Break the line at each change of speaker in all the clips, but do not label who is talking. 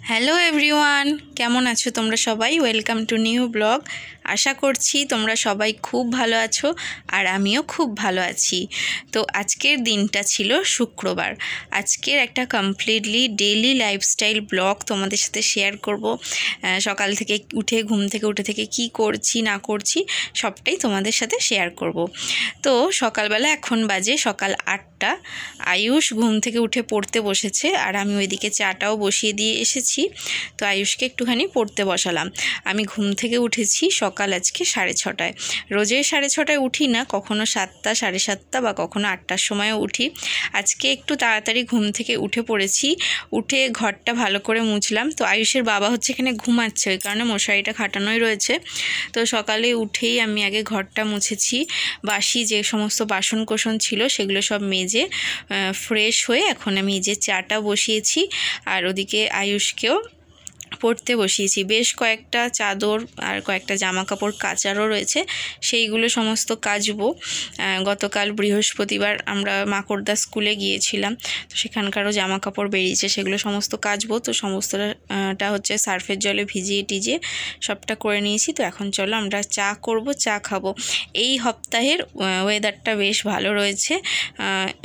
Hello everyone, কেমন আছো তোমরা সবাই? Welcome to new blog. আশা করছি তোমরা সবাই খুব ভালো আছো আর আমিও খুব ভালো আছি। তো আজকের দিনটা ছিল শুক্রবার। আজকের একটা কমপ্লিটলি ডেইলি লাইফস্টাইল ব্লগ তোমাদের সাথে শেয়ার করব। সকাল থেকে ঘুম থেকে উঠে থেকে কি করছি না করছি সবটাই তোমাদের সাথে শেয়ার করব। তো সকালবেলা এখন বাজে সকাল 8টা। আয়ুষ ঘুম থেকে উঠে পড়তে বসেছে আর আমি ওইদিকে চাটাও বসিয়ে দিয়ে এসেছি। তো আয়ুষকে একটুখানি পড়তে বসালাম। আমি ঘুম থেকে উঠেছি সকাল আজকে 6:30টায়। রোজে 6:30টায় উঠি না, কখনো 7টা 7:30 বা কখনো 8টার সময়ও উঠি। আজকে একটু তাড়াতাড়ি ঘুম থেকে উঠে পড়েছি। উঠে ঘরটা ভালো করে মুছলাম। তো আয়ুষের বাবা হচ্ছে এখানে ঘুমাচ্ছে, ওই কারণে মশারিটা খাটানোই রয়েছে। তো সকালে উঠেই আমি আগে ঘরটা মুছেছি। বাসি যে সমস্ত বাসন কোসন ছিল সেগুলো সব মেজে ফ্রেশ হয়ে এখন আমি এই যে চাটা বসিয়েছি আর ওদিকে আয়ুষকেও পড়তে বসিয়েছি। বেশ কয়েকটা চাদর আর কয়েকটা জামা কাপড় কাচারও রয়েছে, সেইগুলো সমস্ত কাচবো। গতকাল বৃহস্পতিবার আমরা মাকড়দা স্কুলে গিয়েছিলাম, তো সেখানকারও জামা কাপড় বেরিয়েছে, সেগুলো সমস্ত কাচবো। তো সমস্তটা হচ্ছে সার্ফের জলে ভিজিয়ে টিজিয়ে সবটা করে নিয়েছি। তো এখন চলো আমরা চা করব, চা খাবো। এই সপ্তাহের ওয়েদারটা বেশ ভালো রয়েছে,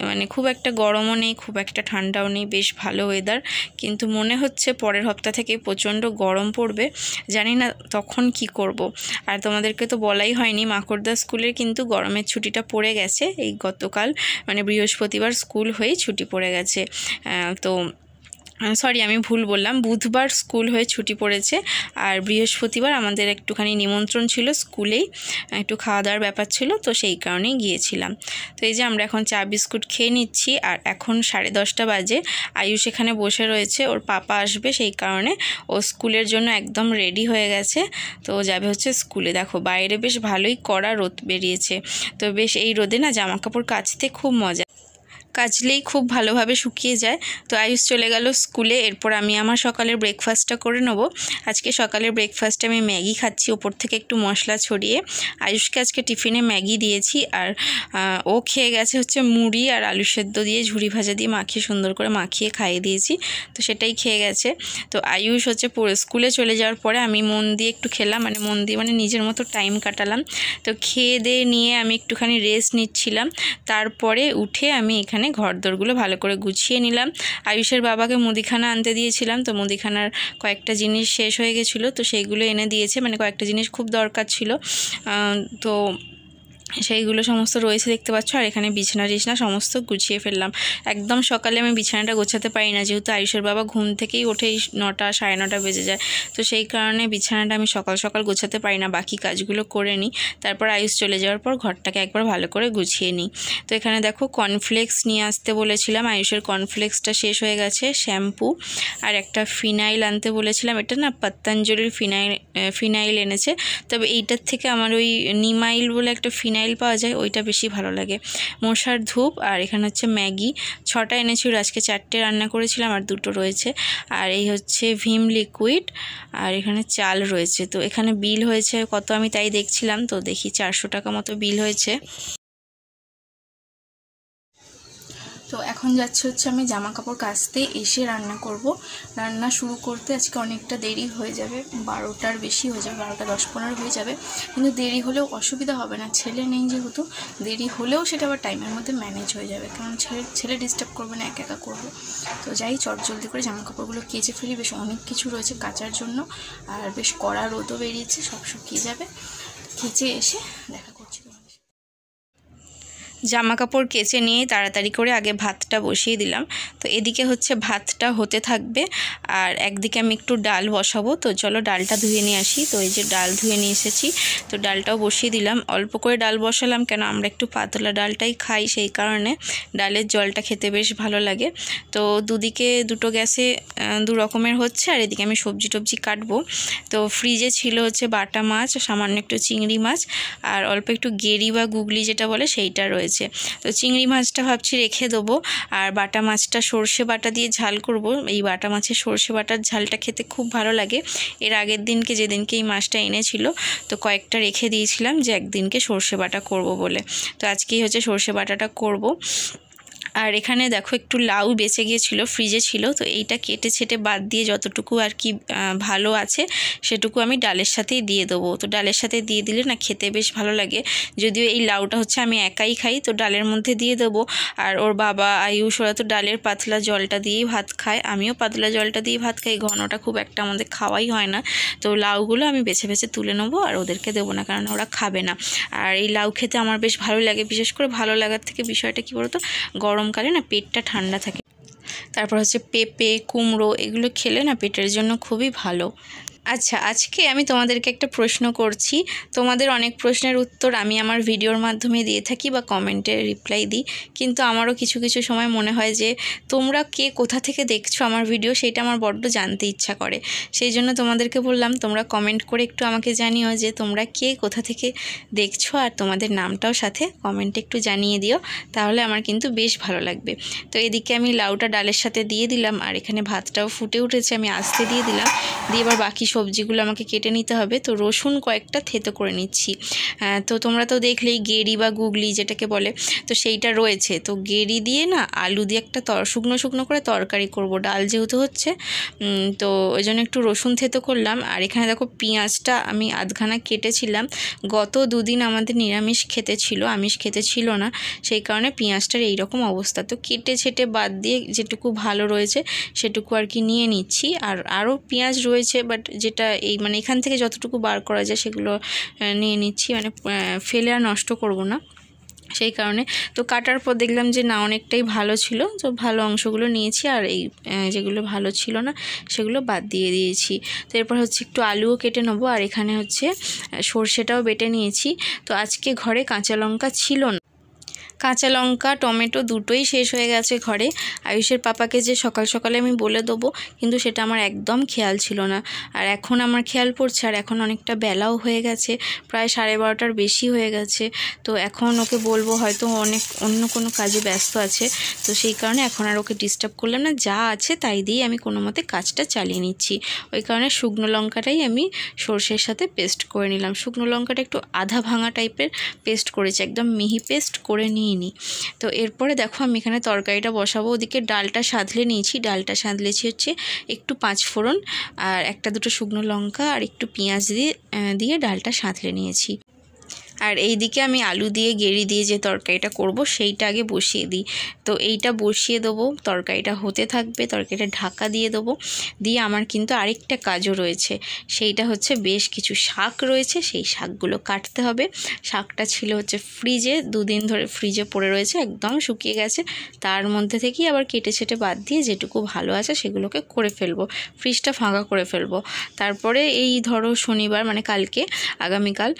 মানে খুব একটা গরমও নেই, খুব একটা ঠান্ডাও নেই, বেশ ভালো ওয়েদার। কিন্তু মনে হচ্ছে পরের সপ্তাহ থেকে প্রচণ্ড গরম পড়বে, জানি না তখন কি করব। আর তোমাদেরকে তো বলাই হয়নি, মাকড়দা স্কুলের কিন্তু গরমের ছুটিটা পড়ে গেছে। এই গতকাল মানে বৃহস্পতিবার স্কুল হয়ে ছুটি পড়ে গেছে। তো সরি, আমি ভুল বললাম, বুধবার স্কুল হয়ে ছুটি পড়েছে আর বৃহস্পতিবার আমাদের একটুখানি নিমন্ত্রণ ছিল, স্কুলেই একটু খাওয়া দাওয়ার ব্যাপার ছিল, তো সেই কারণেই গিয়েছিলাম। তো এই যে আমরা এখন চা বিস্কুট খেয়ে নিচ্ছি আর এখন 10:30 বাজে। আয়ুষ এখানে বসে রয়েছে, ওর পাপা আসবে, সেই কারণে ও স্কুলের জন্য একদম রেডি হয়ে গেছে। তো ও যাবে হচ্ছে স্কুলে। দেখো বাইরে বেশ ভালোই কড়া রোদ বেরিয়েছে, তো বেশ এই রোদে না জামা কাপড় কাচতে খুব মজা, কাচলেই খুব ভালোভাবে শুকিয়ে যায়। তো আয়ুষ চলে গেল স্কুলে। এরপর আমি আমার সকালের ব্রেকফাস্টটা করে নেব। আজকে সকালের ব্রেকফাস্টে আমি ম্যাগি খাচ্ছি, ওপর থেকে একটু মশলা ছড়িয়ে। আয়ুষকে আজকে টিফিনে ম্যাগি দিয়েছি আর ও খেয়ে গেছে হচ্ছে মুড়ি আর আলু সেদ্ধ দিয়ে ঝুড়ি ভাজা দিয়ে মাখিয়ে সুন্দর করে মাখিয়ে খাইয়ে দিয়েছি, তো সেটাই খেয়ে গেছে। তো আয়ুষ হচ্ছে স্কুলে চলে যাওয়ার পরে আমি মন দিয়ে একটু খেলাম, মানে মন দিয়ে মানে নিজের মতো টাইম কাটালাম। তো খেয়ে দিয়ে নিয়ে আমি একটুখানি রেস্ট নিচ্ছিলাম। তারপরে উঠে আমি এখানে ঘরদোরগুলো ভালো করে গুছিয়ে নিলাম। আয়ুষের বাবাকে মুদিখানা আনতে দিয়েছিলাম, তো মুদিখানার কয়েকটা জিনিস শেষ হয়ে গেছিলো, তো সেইগুলো এনে দিয়েছে, মানে কয়েকটা জিনিস খুব দরকার ছিল, তো সেইগুলো সমস্ত রয়েছে দেখতে পাচ্ছ। আর এখানে বিছানা টিছনা সমস্ত গুছিয়ে ফেললাম। একদম সকালে আমি বিছানাটা গোছাতে পারি না, যেহেতু আয়ুষের বাবা ঘুম থেকেই ওঠেই 9টা 9:30 বেজে যায়, তো সেই কারণে বিছানাটা আমি সকাল সকাল গোছাতে পারি না, বাকি কাজগুলো করে নিই। তারপর আয়ুষ চলে যাওয়ার পর ঘরটাকে একবার ভালো করে গুছিয়ে নিই। তো এখানে দেখো কর্নফ্লেক্স নিয়ে আসতে বলেছিলাম, আয়ুষের কর্নফ্লেক্সটা শেষ হয়ে গেছে, শ্যাম্পু আর একটা ফিনাইল আনতে বলেছিলাম। এটা না পতঞ্জলির ফিনাইল এনেছে, তবে এইটার থেকে আমার ওই নিমাইল বলে একটা ফিনাইল পাওয়া যায়, ওইটা বেশি ভালো লাগে। মশার ধূপ আর এখানে হচ্ছে ম্যাগি 6টা এনেছিল, আজকে 4টে রান্না করেছিলাম আর 2টো রয়েছে। আর এই হচ্ছে ভিম লিকুইড আর এখানে চাল রয়েছে। তো এখানে বিল হয়েছে কত আমি তাই দেখছিলাম, তো দেখি 400 টাকা মতো বিল হয়েছে। তো এখন যাচ্ছে হচ্ছে আমি জামা কাপড় কাচতে, এসে রান্না করব। রান্না শুরু করতে আজকে অনেকটা দেরি হয়ে যাবে, 12টার বেশি হয়ে যাবে, 12টা 10-15 হয়ে যাবে। কিন্তু দেরি হলেও অসুবিধা হবে না, ছেলে নেই যেহেতু, দেরি হলেও সেটা আবার টাইমের মধ্যে ম্যানেজ হয়ে যাবে, কারণ ছেলে ডিস্টার্ব করবে না, একা একা করবো। তো যাই জলদি করে জামা কাপড়গুলো কেচে ফেলি, বেশ অনেক কিছু রয়েছে কাচার জন্য, আর বেশ কড়া রোদও বেরিয়েছে, সব শুকিয়ে যাবে। কেচে এসে দেখা করছি। জামা কাপড় কেচে নিয়ে তাড়াতাড়ি করে আগে ভাতটা বসিয়ে দিলাম। তো এদিকে হচ্ছে ভাতটা হতে থাকবে আর একদিকে আমি একটু ডাল বসাবো। তো চলো ডালটা ধুয়ে নিয়ে আসি। তো এই যে ডাল ধুয়ে নিয়ে এসেছি, তো ডালটাও বসিয়ে দিলাম। অল্প করে ডাল বসালাম, কেন আমরা একটু পাতলা ডালটাই খাই, সেই কারণে ডালের জলটা খেতে বেশ ভালো লাগে। তো দুদিকে দুটো গ্যাসে দু রকমের হচ্ছে, আর এদিকে আমি সবজি টবজি কাটবো। তো ফ্রিজে ছিল হচ্ছে বাটা মাছ, সামান্য একটু চিংড়ি মাছ আর অল্প একটু গেরি বা গুগলি যেটা বলে সেইটা রয়েছে। তো চিংড়ি মাছটা ভাবছি রেখে দেবো, আর বাটা মাছটা সর্ষে বাটা দিয়ে ঝাল করব। এই বাটা মাছের সর্ষে বাটার ঝালটা খেতে খুব ভালো লাগে। এর আগের দিনকে যেদিনকে এই মাছটা এনেছিল, তো কয়েকটা রেখে দিয়েছিলাম যে একদিনকে সর্ষে বাটা করব বলে। তো আজকেই হচ্ছে সর্ষে বাটাটা করব। আর এখানে দেখো একটু লাউ বেঁচে গিয়েছিল, ফ্রিজে ছিল, তো এইটা কেটে ছেটে বাদ দিয়ে যতটুকু আর কি ভালো আছে সেটুকু আমি ডালের সাথেই দিয়ে দেবো। তো ডালের সাথে দিয়ে দিলে না খেতে বেশ ভালো লাগে। যদিও এই লাউটা হচ্ছে আমি একাই খাই, তো ডালের মধ্যে দিয়ে দেবো। আর ওর বাবা আয়ুষ ওরা তো ডালের পাতলা জলটা দিয়েই ভাত খায়, আমিও পাতলা জলটা দিয়ে ভাত খাই, ঘনটা খুব একটা আমাদের খাওয়াই হয় না। তো লাউগুলো আমি বেছে বেছে তুলে নেবো, আর ওদেরকে দেবো না, কারণ ওরা খাবে না। আর এই লাউ খেতে আমার বেশ ভালো লাগে, বিশেষ করে ভালো লাগার থেকে বিষয়টা কী বলতো, গরমকালে না পেটটা ঠান্ডা থাকে। তারপর হচ্ছে পেঁপে, কুমড়ো, এগুলো খেলে না পেটের জন্য খুবই ভালো। আচ্ছা, আজকে আমি তোমাদেরকে একটা প্রশ্ন করছি। তোমাদের অনেক প্রশ্নের উত্তর আমি আমার ভিডিওর মাধ্যমে দিয়ে থাকি বা কমেন্টে রিপ্লাই দিই, কিন্তু আমারও কিছু কিছু সময় মনে হয় যে তোমরা কে কোথা থেকে দেখছো আমার ভিডিও, সেটা আমার বড্ড জানতে ইচ্ছা করে। সেই জন্য তোমাদেরকে বললাম তোমরা কমেন্ট করে একটু আমাকে জানিও যে তোমরা কে কোথা থেকে দেখছো, আর তোমাদের নামটাও সাথে কমেন্টে একটু জানিয়ে দিও, তাহলে আমার কিন্তু বেশ ভালো লাগবে। তো এদিকে আমি লাউটা ডালের সাথে দিয়ে দিলাম, আর এখানে ভাতটাও ফুটে উঠেছে, আমি আস্তে দিয়ে দিলাম। দিয়ে এবার বাকি সবজিগুলো আমাকে কেটে নিতে হবে। তো রসুন কয়েকটা থেতো করে নিচ্ছি। তো তোমরা তো দেখলেই গেরি বা গুগলি যেটাকে বলে, তো সেইটা রয়েছে। তো গেরি দিয়ে না আলু দিয়ে একটা শুকনো শুকনো করে তরকারি করব, ডাল যেহেতু হচ্ছে। তো ওই জন্য একটু রসুন থেতো করলাম। আর এখানে দেখো পেঁয়াজটা আমি আধখানা কেটেছিলাম। গত দুদিন আমাদের নিরামিষ খেতে ছিল, আমিষ খেতে ছিল না, সেই কারণে পেঁয়াজটার এইরকম অবস্থা। তো কেটে ছেটে বাদ দিয়ে যেটুকু ভালো রয়েছে সেটুকু আর কি নিয়ে নিচ্ছি। আর আরও পেঁয়াজ রয়েছে, বাট যেটা এই মানে এখান থেকে যতটুকু বার করা যায় সেগুলো নিয়ে নিচ্ছি, মানে ফেলে আর নষ্ট করব না, সেই কারণে। তো কাটার পর দেখলাম যে না অনেকটাই ভালো ছিল, তো ভালো অংশগুলো নিয়েছি, আর এই যেগুলো ভালো ছিল না সেগুলো বাদ দিয়ে দিয়েছি। তো এরপর হচ্ছে একটু আলুও কেটে নেবো, আর এখানে হচ্ছে সর্ষেটাও বেটে নিয়েছি। তো আজকে ঘরে কাঁচা লঙ্কা ছিল না, কাঁচা লঙ্কা টমেটো দুটোই শেষ হয়ে গেছে ঘরে। আয়ুষের পাপাকে যে সকাল সকালে আমি বলে দেবো, কিন্তু সেটা আমার একদম খেয়াল ছিল না। আর এখন আমার খেয়াল পড়ছে, আর এখন অনেকটা বেলাও হয়ে গেছে, প্রায় 12:30টার বেশি হয়ে গেছে। তো এখন ওকে বলবো, হয়তো অনেক অন্য কোনো কাজে ব্যস্ত আছে, তো সেই কারণে এখন আর ওকে ডিস্টার্ব করলাম না, যা আছে তাই দিয়েই আমি কোনো মতে কাজটা চালিয়ে নিচ্ছি। ওই কারণে শুকনো লঙ্কাটাই আমি সর্ষের সাথে পেস্ট করে নিলাম। শুকনো লঙ্কাটা একটু আধা ভাঙা টাইপের পেস্ট করেছি, একদম মিহি পেস্ট করে নিই। তো এরপরে দেখো আমি এখানে তরকারিটা বসাবো। ওদিকে ডালটা সাঁতলে নিয়েছি, ডালটা সাঁতলেছি হচ্ছে একটু 5 ফোড়ন আর একটা দুটো শুকনো লঙ্কা আর একটু পেঁয়াজ দিয়ে ডালটা সাঁতলে নিয়েছি। আর এই দিকে আমি আলু দিয়ে গেরি দিয়ে যে তরকারিটা করব সেইটা আগে বসিয়ে দিই। তো এইটা বসিয়ে দেবো, তরকারিটা হতে থাকবে, তরকারিটা ঢাকা দিয়ে দেবো। দিয়ে আমার কিন্তু আরেকটা কাজও রয়েছে, সেইটা হচ্ছে বেশ কিছু শাক রয়েছে, সেই শাকগুলো কাটতে হবে। শাকটা ছিল হচ্ছে ফ্রিজে, 2 দিন ধরে ফ্রিজে পড়ে রয়েছে, একদম শুকিয়ে গেছে। তার মধ্যে থেকেই আবার কেটে ছেটে বাদ দিয়ে যেটুকু ভালো আছে সেগুলোকে করে ফেলবো, ফ্রিজটা ফাঁকা করে ফেলবো। তারপরে এই ধরো শনিবার মানে কালকে, আগামীকাল,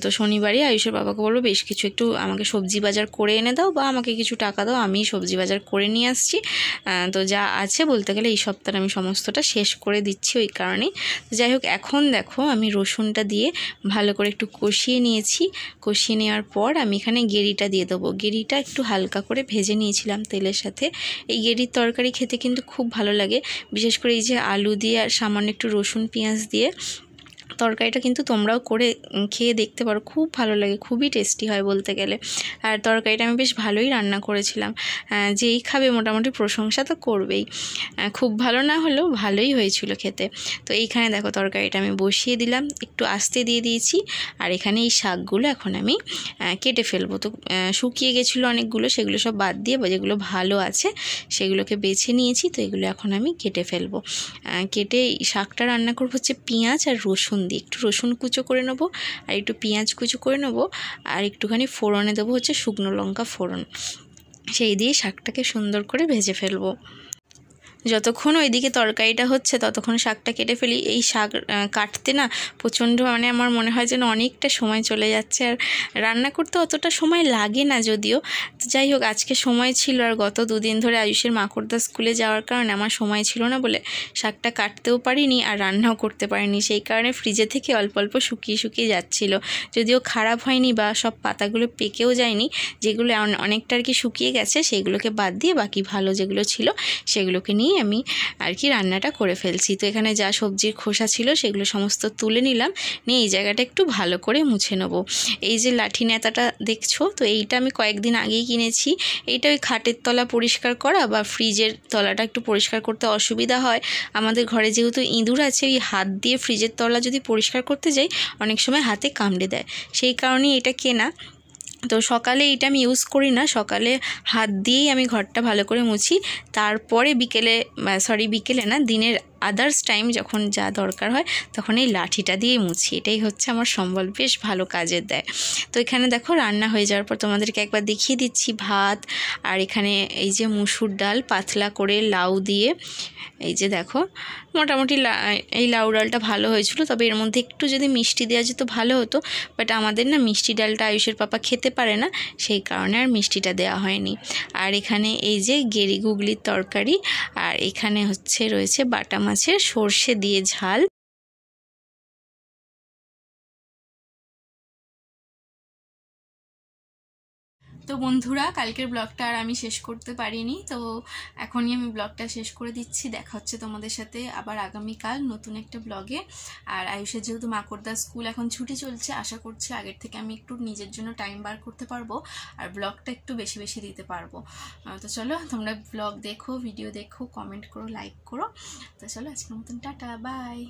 তো শনিবারই আয়ুষের বাবাকে বলবো বেশ কিছু একটু আমাকে সবজি বাজার করে এনে দাও, বা আমাকে কিছু টাকা দাও, আমি সবজি বাজার করে নিয়ে আসছি। তো যা আছে বলতে গেলে এই সপ্তাহে আমি সমস্তটা শেষ করে দিচ্ছি ওই কারণেই। যাই হোক, এখন দেখো আমি রসুনটা দিয়ে ভালো করে একটু কষিয়ে নিয়েছি। কষিয়ে নেওয়ার পর আমি এখানে গেরিটা দিয়ে দেবো। গেরিটা একটু হালকা করে ভেজে নিয়েছিলাম তেলের সাথে। এই গেরির তরকারি খেতে কিন্তু খুব ভালো লাগে, বিশেষ করে এই যে আলু দিয়ে আর সামান্য একটু রসুন পেঁয়াজ দিয়ে তরকারিটা কিন্তু তোমরাও করে খেয়ে দেখতে পারো, খুব ভালো লাগে, খুবই টেস্টি হয় বলতে গেলে। আর তরকারিটা আমি বেশ ভালোই রান্না করেছিলাম, যেই খাবে মোটামুটি প্রশংসা তো করবেই, খুব ভালো না হলেও ভালোই হয়েছিল খেতে। তো এইখানে দেখো তরকারিটা আমি বসিয়ে দিলাম, একটু আস্তে দিয়ে দিয়েছি। আর এখানে এই শাকগুলো এখন আমি কেটে ফেলবো। তো শুকিয়ে গেছিলো অনেকগুলো, সেগুলো সব বাদ দিয়ে যেগুলো ভালো আছে সেগুলোকে বেছে নিয়েছি। তো এগুলো এখন আমি কেটে ফেলবো। কেটে শাকটা রান্না করবো হচ্ছে পেঁয়াজ আর রসুন দিয়ে, একটু রসুন কুচো করে নেবো আর একটু পেঁয়াজ কুচো করে নেবো, আর একটুখানি ফোড়নে দেবো হচ্ছে শুকনো লঙ্কা ফোড়ন, সেই দিয়ে শাকটাকে সুন্দর করে ভেজে ফেলবো। যতক্ষণ ওইদিকে তরকারিটা হচ্ছে ততক্ষণ শাকটা কেটে ফেলি। এই শাক কাটতে না প্রচণ্ড মানে আমার মনে হয় যেন অনেকটা সময় চলে যাচ্ছে, আর রান্না করতে অতটা সময় লাগে না যদিও। তো যাই হোক, আজকে সময় ছিল, আর গত 2 দিন ধরে আয়ুষের মাকড়দা স্কুলে যাওয়ার কারণে আমার সময় ছিল না বলে শাকটা কাটতেও পারিনি আর রান্নাও করতে পারিনি। সেই কারণে ফ্রিজে থেকে অল্প অল্প শুকিয়ে যাচ্ছিল, যদিও খারাপ হয়নি বা সব পাতাগুলো পেকেও যায়নি। যেগুলো অনেকটা আর কি শুকিয়ে গেছে সেইগুলোকে বাদ দিয়ে বাকি ভালো যেগুলো ছিল সেগুলোকে নিয়ে নিয়েই আমি আর কি রান্নাটা করে ফেলছি। তো এখানে যা সবজির খোসা ছিল সেগুলো সমস্ত তুলে নিলাম, নিয়ে এই জায়গাটা একটু ভালো করে মুছে নেব। এই যে লাঠি নেতাটা দেখছো, তো এইটা আমি কয়েকদিন আগেই কিনেছি। এইটা ওই খাটের তলা পরিষ্কার করা বা ফ্রিজের তলাটা একটু পরিষ্কার করতে অসুবিধা হয়। আমাদের ঘরে যেহেতু ইঁদুর আছে, ওই হাত দিয়ে ফ্রিজের তলা যদি পরিষ্কার করতে যাই অনেক সময় হাতে কামড়ে দেয়, সেই কারণেই এটা কেনা। তো সকালে এটা আমি ইউজ করি না, সকালে হাত দিয়েই আমি ঘরটা ভালো করে মুছি, তারপরে বিকেলে না, দিনের আদার্স টাইম যখন যা দরকার হয় তখন এই লাঠিটা দিয়ে মুছি। এটাই হচ্ছে আমার সম্বল, বেশ ভালো কাজে দেয়। তো এখানে দেখো রান্না হয়ে যাওয়ার পর তোমাদেরকে একবার দেখিয়ে দিচ্ছি ভাত, আর এখানে এই যে মুসুর ডাল পাতলা করে লাউ দিয়ে, এই যে দেখো মোটামুটি এই লাউ ডালটা ভালো হয়েছিল, তবে এর মধ্যে একটু যদি মিষ্টি দেওয়া যেত ভালো হতো, বাট আমাদের না মিষ্টি ডালটা আয়ুষের পাপা খেতে পারে না, সেই কারণে আর মিষ্টিটা দেওয়া হয়নি। আর এখানে এই যে গেরি গুগলির তরকারি, আর এখানে রয়েছে বাটা মাছের সর্ষে দিয়ে ঝাল। তো বন্ধুরা, কালকের ব্লগটা আর আমি শেষ করতে পারিনি, তো এখনই আমি ব্লগটা শেষ করে দিচ্ছি। দেখা হচ্ছে তোমাদের সাথে আবার আগামীকাল নতুন একটা ব্লগে। আর আয়ুষের যেহেতু মাকড়দা স্কুল এখন ছুটি চলছে, আশা করছি আগের থেকে আমি একটু নিজের জন্য টাইম বার করতে পারবো আর ব্লগটা একটু বেশি বেশি দিতে পারবো। তো চলো, তোমরা ব্লগ দেখো, ভিডিও দেখো, কমেন্ট করো, লাইক করো। তো চলো, আজকের মতন টাটা, বাই।